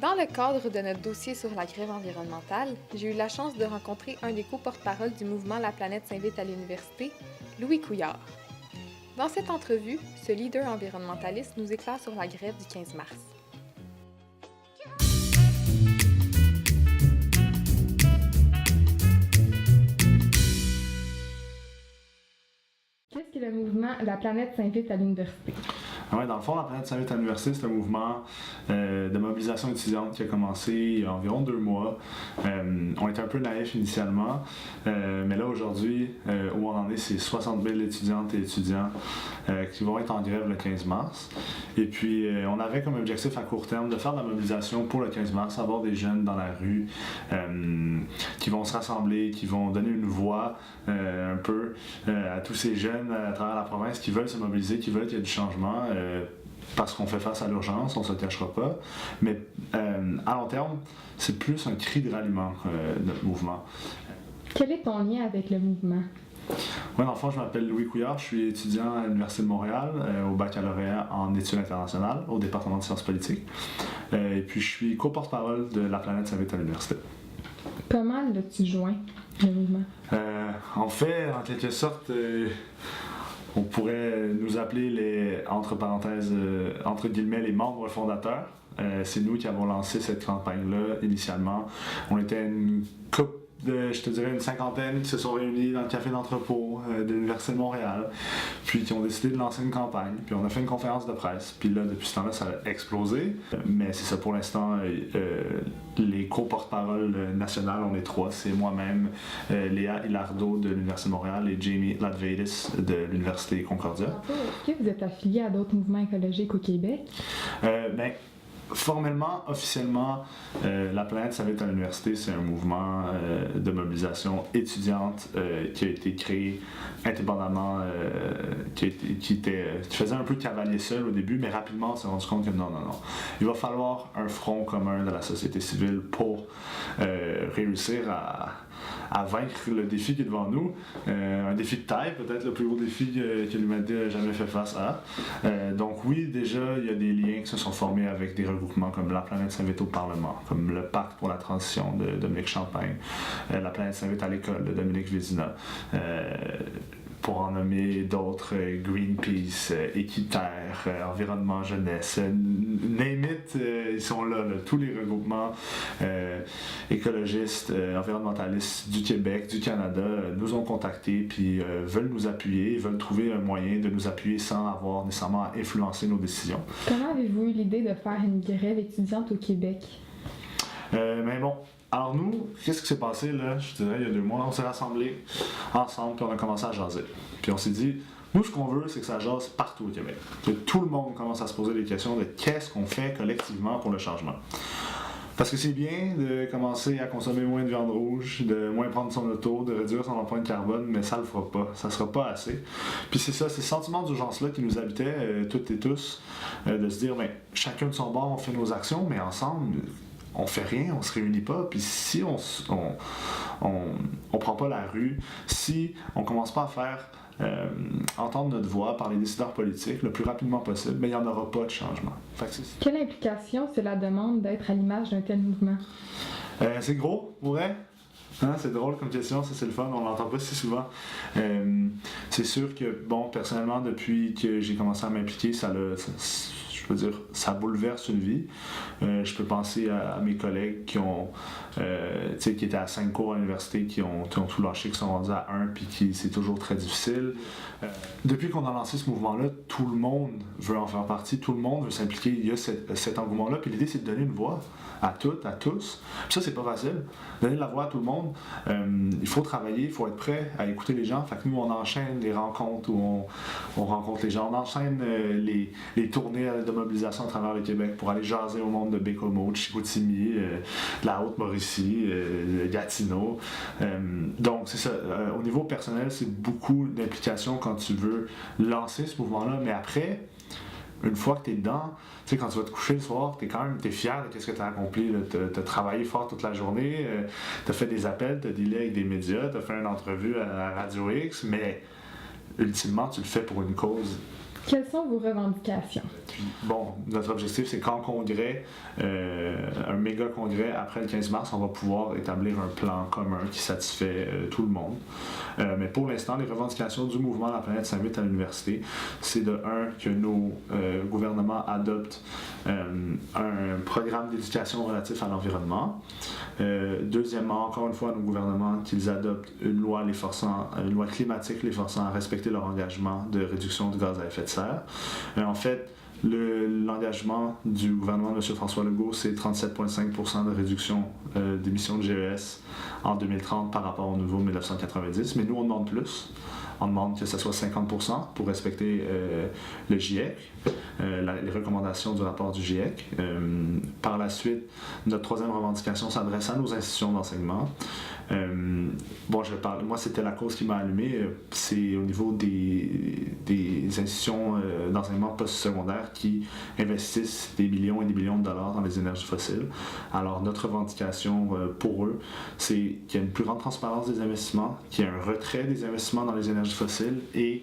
Dans le cadre de notre dossier sur la grève environnementale, j'ai eu la chance de rencontrer un des co-porte-parole du mouvement La planète s'invite à l'université, Louis Couillard. Dans cette entrevue, ce leader environnementaliste nous éclaire sur la grève du 15 mars. Qu'est-ce que le mouvement La planète s'invite à l'université? Ouais, dans le fond, La planète s'invite à l'université, c'est un mouvement de mobilisation étudiante qui a commencé il y a environ 2 mois. On était un peu naïfs initialement, mais là aujourd'hui, où on en est, c'est 60 000 étudiantes et étudiants qui vont être en grève le 15 mars. Et puis, on avait comme objectif à court terme de faire de la mobilisation pour le 15 mars, avoir des jeunes dans la rue qui vont se rassembler, qui vont donner une voix un peu à tous ces jeunes à travers la province qui veulent se mobiliser, qui veulent qu'il y ait du changement. Parce qu'on fait face à l'urgence, on ne se le cachera pas. Mais à long terme, c'est plus un cri de ralliement, notre mouvement. Quel est ton lien avec le mouvement? Moi, dans le fond, je m'appelle Louis Couillard, je suis étudiant à l'Université de Montréal, au baccalauréat en études internationales, au département de sciences politiques. Et puis, je suis co-porte-parole de La planète s'invite à l'université. Comment l'as-tu joint, le mouvement? En fait, en quelque sorte, on pourrait nous appeler entre parenthèses, entre guillemets, les membres fondateurs. C'est nous qui avons lancé cette campagne-là initialement. On était une couple je te dirais une cinquantaine qui se sont réunis dans le café d'entrepôt de l'Université de Montréal, puis qui ont décidé de lancer une campagne. Puis on a fait une conférence de presse, puis là, depuis ce temps-là, ça a explosé. Mais c'est ça pour l'instant, les co-porte-parole nationales, on est 3. C'est moi-même, Léa Hilardo de l'Université de Montréal et Jamie Latveidis de l'Université Concordia. Est-ce que vous êtes affilié à d'autres mouvements écologiques au Québec? Formellement, officiellement, La planète s'invite à l'université, c'est un mouvement de mobilisation étudiante qui a été créé indépendamment, qui faisait un peu cavalier seul au début, mais rapidement on s'est rendu compte que non. Il va falloir un front commun de la société civile pour réussir à vaincre le défi qui est devant nous. Un défi de taille, peut-être le plus gros défi que l'humanité n'a jamais fait face à. Donc oui, déjà, il y a des liens qui se sont formés avec des regroupements comme La planète s'invite au Parlement, comme le Pacte pour la transition de Dominique Champagne, La planète s'invite à l'école de Dominique Vézina, pour en nommer d'autres, Greenpeace, Équiterre, Environnement Jeunesse, name it, ils sont là, tous les regroupements écologistes, environnementalistes du Québec, du Canada, nous ont contactés, puis veulent nous appuyer, veulent trouver un moyen de nous appuyer sans avoir nécessairement à influencer nos décisions. Comment avez-vous eu l'idée de faire une grève étudiante au Québec? Mais bon, alors nous, qu'est-ce qui s'est passé là? Je dirais il y a 2 mois, on s'est rassemblés ensemble puis on a commencé à jaser. Puis on s'est dit, nous ce qu'on veut c'est que ça jase partout au Québec. Que tout le monde commence à se poser des questions de qu'est-ce qu'on fait collectivement pour le changement. Parce que c'est bien de commencer à consommer moins de viande rouge, de moins prendre son auto, de réduire son empreinte carbone, mais ça le fera pas, ça sera pas assez. Puis c'est ça, c'est ce sentiment d'urgence-là qui nous habitait, toutes et tous, de se dire, chacun de son bord, on fait nos actions, mais ensemble, on fait rien, on se réunit pas, puis si on prend pas la rue, si on commence pas à faire entendre notre voix par les décideurs politiques le plus rapidement possible, il n'y en aura pas de changement. Quelle implication cela demande d'être à l'image d'un tel mouvement? C'est gros, pour vrai. C'est drôle comme question, ça c'est le fun, on l'entend pas si souvent. C'est sûr que, personnellement, depuis que j'ai commencé à m'impliquer, ça bouleverse une vie. Je peux penser à mes collègues qui étaient à 5 cours à l'université, qui ont tout lâché, qui sont rendus à 1, puis c'est toujours très difficile. Depuis qu'on a lancé ce mouvement-là, tout le monde veut en faire partie, tout le monde veut s'impliquer. Il y a cet engouement-là, puis l'idée c'est de donner une voix à toutes, à tous. Puis ça, c'est pas facile. Donner la voix à tout le monde, il faut travailler, il faut être prêt à écouter les gens. Fait que nous, on enchaîne les rencontres où on rencontre les gens, on enchaîne les tournées de mobilisation à travers le Québec pour aller jaser au monde de Bécomo, de Chicoutimi, de la Haute-Mauricie, de Gatineau. Donc, c'est ça. Au niveau personnel, c'est beaucoup d'implication quand tu veux lancer ce mouvement-là, mais après, une fois que tu es dedans, tu sais, quand tu vas te coucher le soir, t'es fier de ce que tu as accompli. Tu as travaillé fort toute la journée, tu as fait des appels, tu as dealé avec des médias, tu as fait une entrevue à Radio X, mais ultimement, tu le fais pour une cause Quelles sont vos revendications? Bon, notre objectif, c'est qu'en congrès, un méga congrès, après le 15 mars, on va pouvoir établir un plan commun qui satisfait tout le monde. Mais pour l'instant, les revendications du mouvement La planète s'invite à l'université, c'est de un, que nos gouvernements adoptent un programme d'éducation relatif à l'environnement. Deuxièmement, encore une fois, nos gouvernements, qu'ils adoptent une loi climatique les forçant à respecter leur engagement de réduction de gaz à effet de serre. En fait, l'engagement du gouvernement de M. François Legault, c'est 37,5% de réduction d'émissions de GES en 2030 par rapport au niveau de 1990. Mais nous, on demande plus. On demande que ce soit 50% pour respecter le GIEC, les recommandations du rapport du GIEC. Par la suite, notre troisième revendication s'adresse à nos institutions d'enseignement. Moi, c'était la cause qui m'a allumé. C'est au niveau des institutions d'enseignement post-secondaire qui investissent des millions et des millions de dollars dans les énergies fossiles. Alors, notre revendication pour eux, c'est qu'il y ait une plus grande transparence des investissements, qu'il y ait un retrait des investissements dans les énergies fossiles et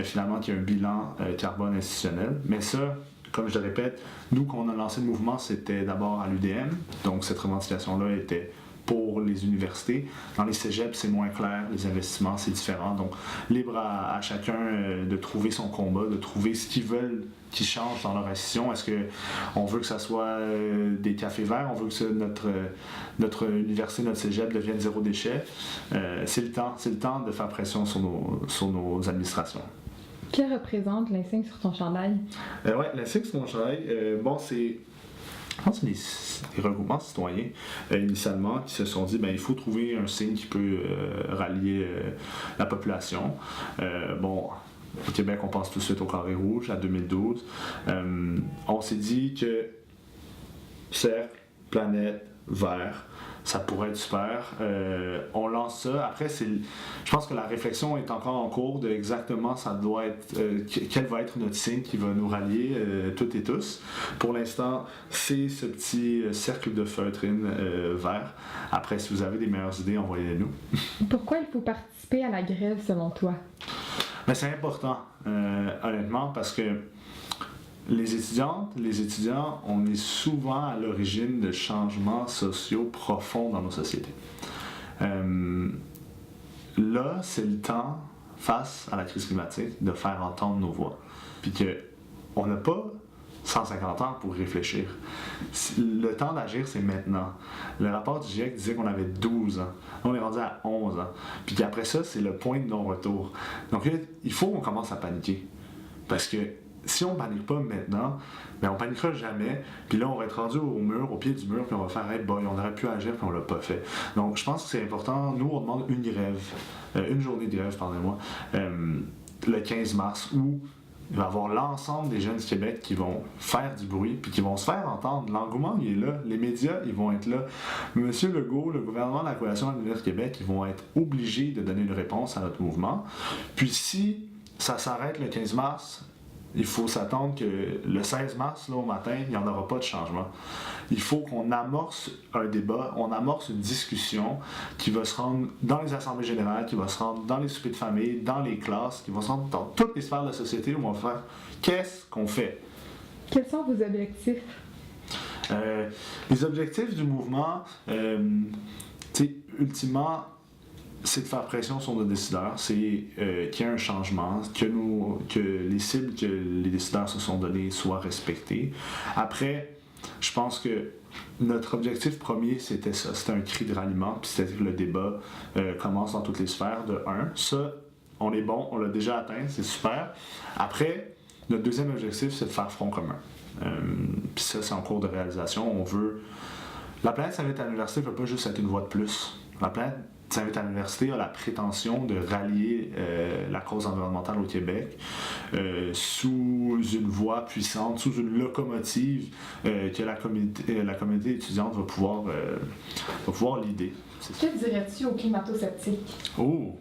finalement qu'il y ait un bilan carbone institutionnel. Mais ça, comme je le répète, nous, quand on a lancé le mouvement, c'était d'abord à l'UDM. Donc, cette revendication-là était pour les universités. Dans les cégeps, c'est moins clair, les investissements, c'est différent. Donc, libre à chacun de trouver son combat, de trouver ce qu'ils veulent qui change dans leur institution. Est-ce qu'on veut que ça soit des cafés verts? On veut que notre université, notre cégep devienne zéro déchet? C'est le temps de faire pression sur nos administrations. Que représente l'insigne sur ton chandail? Oui, l'insigne sur mon chandail, je pense que c'est des regroupements citoyens initialement qui se sont dit il faut trouver un signe qui peut rallier la population. Au Québec, on pense tout de suite au carré rouge, à 2012. On s'est dit que cercle, planète, vert, ça pourrait être super. On lance ça. Après, je pense que la réflexion est encore en cours de exactement ça doit être quel va être notre signe qui va nous rallier toutes et tous. Pour l'instant, c'est ce petit cercle de feutrine vert. Après, si vous avez des meilleures idées, envoyez-les-nous. Pourquoi il faut participer à la grève selon toi? Mais c'est important, honnêtement, parce que les étudiants, on est souvent à l'origine de changements sociaux profonds dans nos sociétés. Là, c'est le temps, face à la crise climatique, de faire entendre nos voix. Puis qu'on n'a pas 150 ans pour réfléchir. Le temps d'agir, c'est maintenant. Le rapport du GIEC disait qu'on avait 12 ans. On est rendu à 11 ans. Puis qu'après ça, c'est le point de non-retour. Donc là, il faut qu'on commence à paniquer. Parce que si on ne panique pas maintenant, on paniquera jamais. Puis là, on va être rendu au pied du mur, puis on va faire on aurait pu agir, puis on l'a pas fait. Donc, je pense que c'est important. Nous, on demande une journée de grève, pardonnez-moi, le 15 mars, où il va y avoir l'ensemble des jeunes du Québec qui vont faire du bruit puis qui vont se faire entendre. L'engouement, il est là. Les médias, ils vont être là. Monsieur Legault, le gouvernement de la Coalition de l'Université du Québec, ils vont être obligés de donner une réponse à notre mouvement. Puis si ça s'arrête le 15 mars, il faut s'attendre que le 16 mars, là, au matin, il n'y en aura pas de changement. Il faut qu'on amorce un débat, on amorce une discussion qui va se rendre dans les assemblées générales, qui va se rendre dans les soupers de famille, dans les classes, qui va se rendre dans toutes les sphères de la société où on va faire qu'est-ce qu'on fait. Quels sont vos objectifs? Les objectifs du mouvement, ultimement, c'est de faire pression sur nos décideurs, c'est qu'il y ait un changement, que les cibles que les décideurs se sont données soient respectées. Après, je pense que notre objectif premier, c'était ça, c'était un cri de ralliement, puis c'était que le débat commence dans toutes les sphères, de un. Ça, on est bon, on l'a déjà atteint, c'est super. Après, notre deuxième objectif, c'est de faire front commun. Puis ça, c'est en cours de réalisation. La planète s'invite à l'université ne peut pas juste être une voix de plus. La planète s'invite à l'université a la prétention de rallier la cause environnementale au Québec sous une voie puissante, sous une locomotive que la communauté étudiante va pouvoir l'idée. Que dirais-tu aux climato-sceptiques? Oh!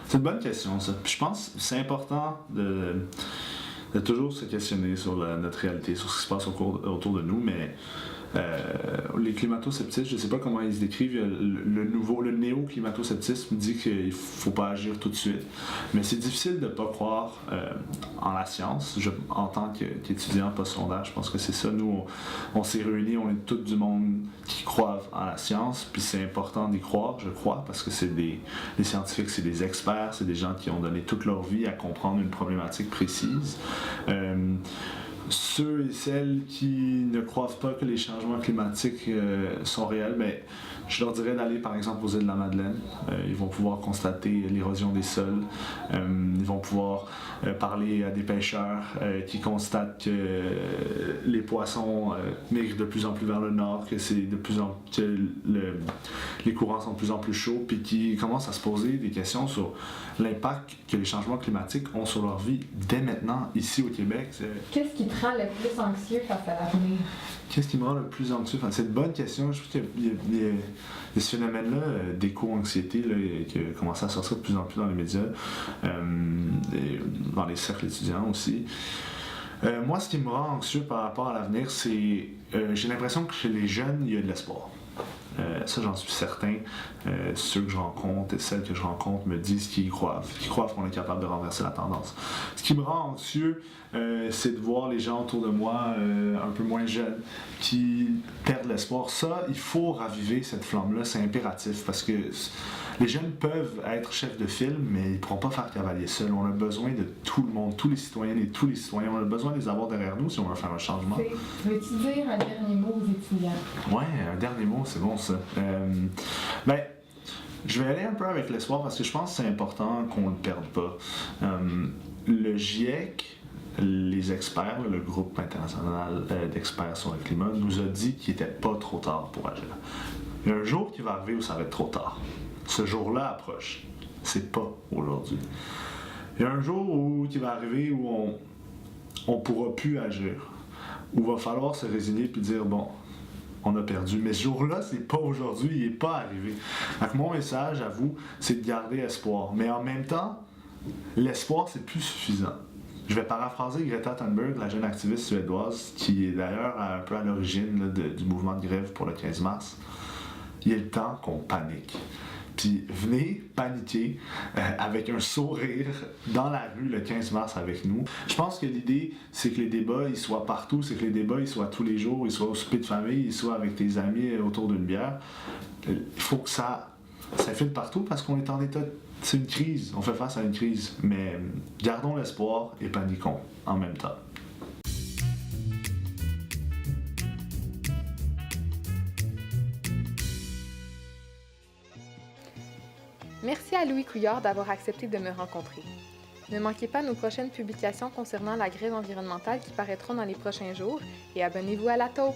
C'est une bonne question, ça. Puis je pense que c'est important de toujours se questionner sur notre réalité, sur ce qui se passe autour de nous, mais les climato-sceptiques, je ne sais pas comment ils se décrivent. Le néo-climato-sceptisme dit qu'il ne faut pas agir tout de suite. Mais c'est difficile de ne pas croire en la science. En tant qu'étudiant post-secondaire, je pense que c'est ça. Nous, on s'est réunis, on est tout du monde qui croient en la science. Puis c'est important d'y croire, je crois, parce que les scientifiques, c'est des experts, c'est des gens qui ont donné toute leur vie à comprendre une problématique précise. Ceux et celles qui ne croient pas que les changements climatiques sont réels, mais je leur dirais d'aller par exemple aux îles de la Madeleine. Ils vont pouvoir constater l'érosion des sols. Ils vont pouvoir parler à des pêcheurs qui constatent que les poissons migrent de plus en plus vers le nord, que les courants sont de plus en plus chauds, puis qui commencent à se poser des questions sur l'impact que les changements climatiques ont sur leur vie dès maintenant, ici au Québec. Qu'est-ce qui te rend le plus anxieux face à l'avenir? Qu'est-ce qui me rend le plus anxieux? Enfin, c'est une bonne question. Je trouve qu'il y a ce phénomène-là d'éco-anxiété là, qui a commencé à sortir de plus en plus dans les médias, et dans les cercles étudiants aussi. Moi, ce qui me rend anxieux par rapport à l'avenir, c'est j'ai l'impression que chez les jeunes, il y a de l'espoir. Ça, j'en suis certain. Ceux que je rencontre et celles que je rencontre me disent qu'ils croient qu'on est capable de renverser la tendance. Ce qui me rend anxieux, c'est de voir les gens autour de moi un peu moins jeunes qui perdent l'espoir. Ça, il faut raviver cette flamme-là, c'est impératif parce que les jeunes peuvent être chefs de file, mais ils ne pourront pas faire cavalier seul. On a besoin de tout le monde, tous les citoyennes et tous les citoyens. On a besoin de les avoir derrière nous si on veut faire un changement. Veux-tu dire un dernier mot aux étudiants? Ouais, un dernier mot, c'est bon ça. Je vais aller un peu avec l'espoir parce que je pense que c'est important qu'on ne le perde pas. Le GIEC, les experts, le groupe international d'experts sur le climat, nous a dit qu'il n'était pas trop tard pour agir. Il y a un jour qui va arriver où ça va être trop tard. Ce jour-là approche. C'est pas aujourd'hui. Il y a un jour qui va arriver où on pourra plus agir. Où il va falloir se résigner et dire bon, on a perdu. Mais ce jour-là, c'est pas aujourd'hui, il n'est pas arrivé. Donc mon message à vous, c'est de garder espoir. Mais en même temps, l'espoir, c'est plus suffisant. Je vais paraphraser Greta Thunberg, la jeune activiste suédoise, qui est d'ailleurs un peu à l'origine là, du mouvement de grève pour le 15 mars. Il est le temps qu'on panique. Puis venez paniquer avec un sourire dans la rue le 15 mars avec nous. Je pense que l'idée, c'est que les débats, ils soient partout, c'est que les débats, ils soient tous les jours, ils soient au souper de famille, ils soient avec tes amis autour d'une bière. Il faut que ça file partout parce qu'on est en état... C'est une crise, on fait face à une crise. Mais gardons l'espoir et paniquons en même temps. Merci à Louis Couillard d'avoir accepté de me rencontrer. Ne manquez pas nos prochaines publications concernant la grève environnementale qui paraîtront dans les prochains jours et abonnez-vous à la taupe!